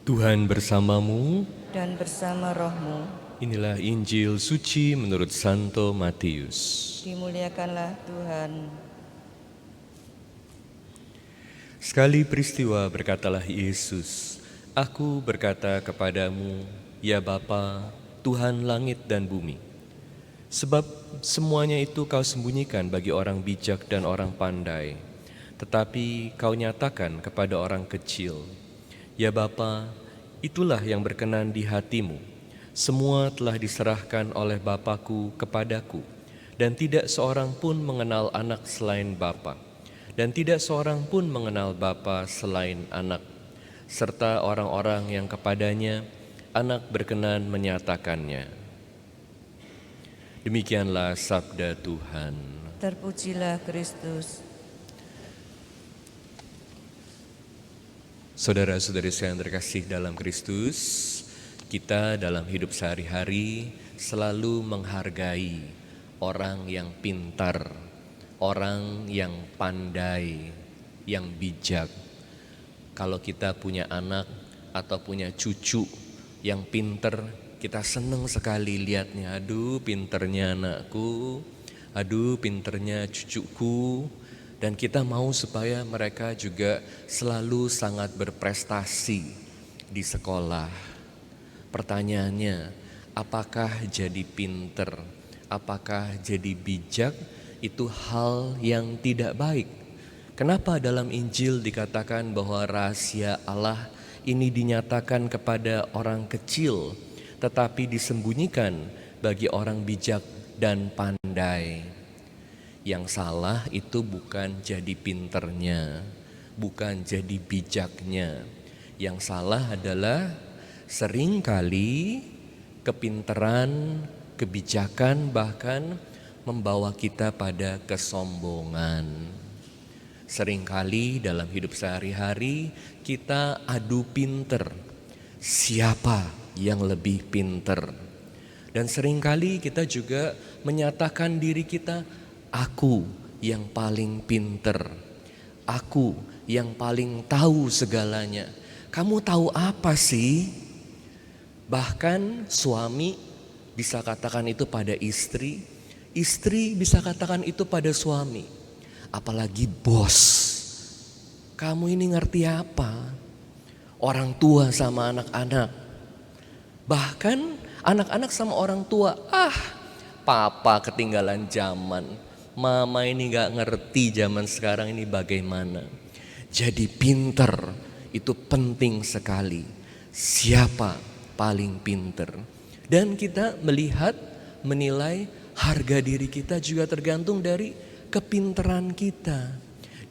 Tuhan bersamamu. Dan bersama rohmu. Inilah Injil suci menurut Santo Matius. Dimuliakanlah Tuhan. Sekali peristiwa berkatalah Yesus, "Aku berkata kepadamu, ya Bapa, Tuhan langit dan bumi, sebab semuanya itu kau sembunyikan bagi orang bijak dan orang pandai, tetapi kau nyatakan kepada orang kecil. Ya Bapa, itulah yang berkenan di hatimu. Semua telah diserahkan oleh Bapakku kepadaku, dan tidak seorang pun mengenal anak selain Bapa, dan tidak seorang pun mengenal Bapa selain anak, serta orang-orang yang kepadanya anak berkenan menyatakannya." Demikianlah sabda Tuhan. Terpujilah Kristus. Saudara-saudari yang terkasih dalam Kristus, kita dalam hidup sehari-hari selalu menghargai orang yang pintar, orang yang pandai, yang bijak. Kalau kita punya anak atau punya cucu yang pintar, kita senang sekali lihatnya. Aduh, pinternya anakku, aduh, pinternya cucuku. Dan kita mau supaya mereka juga selalu sangat berprestasi di sekolah. Pertanyaannya, apakah jadi pinter, apakah jadi bijak, itu hal yang tidak baik. Kenapa dalam Injil dikatakan bahwa rahasia Allah ini dinyatakan kepada orang kecil, tetapi disembunyikan bagi orang bijak dan pandai? Yang salah itu bukan jadi pinternya, bukan jadi bijaknya. Yang salah adalah seringkali kepinteran, kebijakan bahkan membawa kita pada kesombongan. Seringkali dalam hidup sehari-hari kita adu pinter, siapa yang lebih pinter. Dan seringkali kita juga menyatakan diri kita, aku yang paling pinter, aku yang paling tahu segalanya. Kamu tahu apa sih? Bahkan suami bisa katakan itu pada istri, istri bisa katakan itu pada suami. Apalagi bos, kamu ini ngerti apa? Orang tua sama anak-anak, bahkan anak-anak sama orang tua, papa ketinggalan zaman. Mama ini gak ngerti zaman sekarang ini bagaimana. Jadi pinter itu penting sekali. Siapa paling pinter? Dan kita melihat, menilai harga diri kita juga tergantung dari kepinteran kita,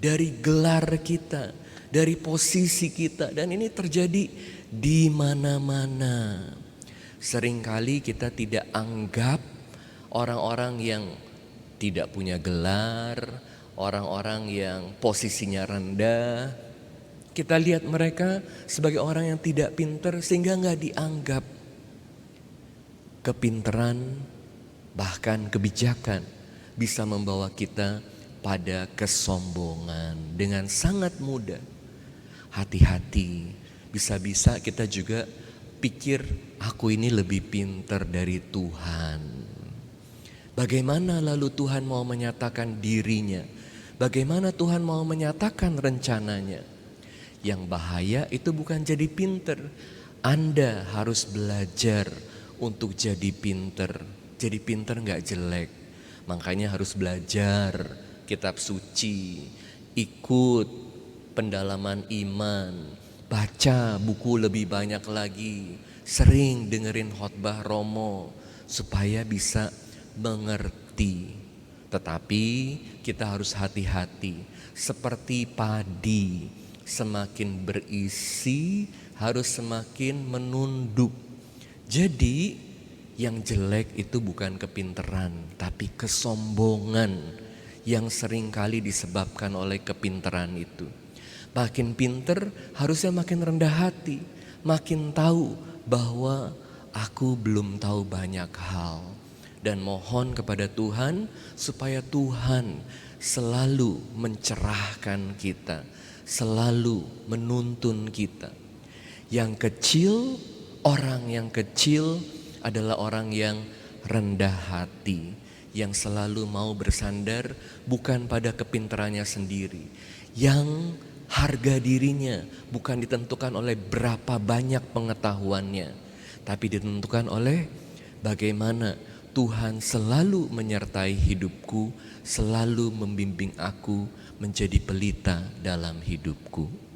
dari gelar kita, dari posisi kita. Dan ini terjadi di mana-mana. Seringkali kita tidak anggap orang-orang yang tidak punya gelar, orang-orang yang posisinya rendah, kita lihat mereka sebagai orang yang tidak pinter sehingga gak dianggap. Kepinteran bahkan kebijakan bisa membawa kita pada kesombongan dengan sangat mudah. Hati-hati, bisa-bisa kita juga pikir aku ini lebih pinter dari Tuhan. Bagaimana lalu Tuhan mau menyatakan dirinya? Bagaimana Tuhan mau menyatakan rencananya? Yang bahaya itu bukan jadi pinter. Anda harus belajar untuk jadi pinter. Jadi pinter gak jelek. Makanya harus belajar kitab suci, ikut pendalaman iman, baca buku lebih banyak lagi, sering dengerin khotbah Romo supaya bisa mengerti. Tetapi kita harus hati-hati. Seperti padi, semakin berisi harus semakin menunduk. Jadi yang jelek itu bukan kepinteran, tapi kesombongan yang seringkali disebabkan oleh kepinteran itu. Makin pinter harusnya makin rendah hati, makin tahu bahwa aku belum tahu banyak hal. Dan mohon kepada Tuhan supaya Tuhan selalu mencerahkan kita, selalu menuntun kita. Yang kecil, orang yang kecil adalah orang yang rendah hati, yang selalu mau bersandar bukan pada kepintarannya sendiri, yang harga dirinya bukan ditentukan oleh berapa banyak pengetahuannya, tapi ditentukan oleh bagaimana Tuhan selalu menyertai hidupku, selalu membimbing aku menjadi pelita dalam hidupku.